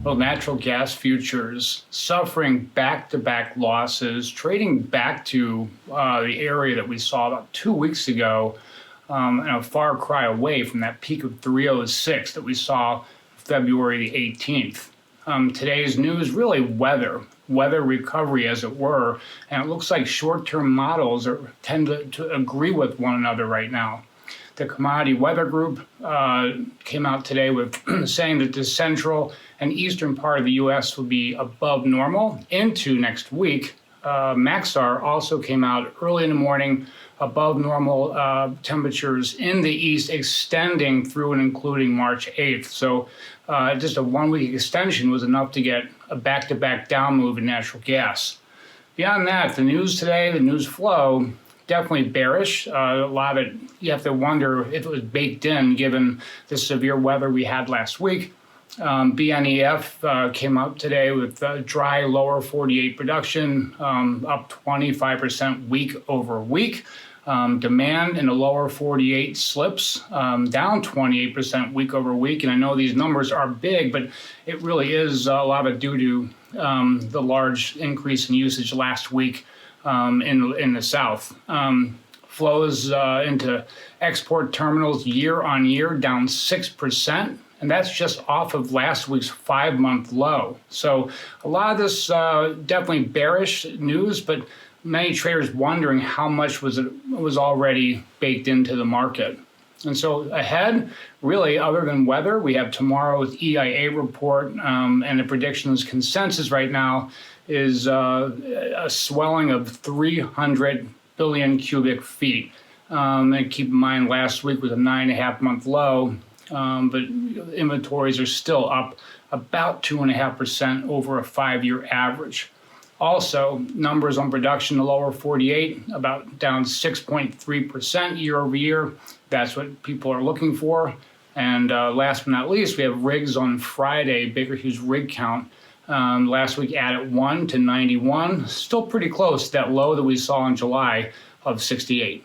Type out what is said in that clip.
Well, natural gas futures suffering back-to-back losses, trading back to the area that we saw about 2 weeks ago, and a far cry away from that peak of 306 that we saw February the 18th. Today's news, really weather recovery as it were, and it looks like short-term models tend to agree with one another right now. The Commodity Weather Group came out today with saying that the central and eastern part of the U.S. will be above normal into next week. Maxar also came out early in the morning, above normal temperatures in the east, extending through and including March 8th. So just a 1 week extension was enough to get a back-to-back down move in natural gas. Beyond that, the news today, the news flow, definitely bearish. A lot of it, you have to wonder if it was baked in given the severe weather we had last week. BNEF came out today with dry lower 48 production, up 25% week over week. Demand in the lower 48 slips, down 28% week over week. And I know these numbers are big, but it really is a lot of it due to the large increase in usage last week in the South. Flows into export terminals year on year down 6%. And that's just off of last week's 5-month low. So a lot of this definitely bearish news, but many traders wondering how much was already baked into the market. And so ahead, really, other than weather, we have tomorrow's EIA report, and the predictions consensus right now is a swelling of 300 billion cubic feet. And keep in mind, last week was a 9.5-month low. But inventories are still up about 2.5% over a 5-year average. Also, numbers on production in the lower 48, about down 6.3% year over year. That's what people are looking for. And last but not least, we have rigs on Friday, Baker Hughes rig count. Last week added 1 to 91, still pretty close to that low that we saw in July of 68.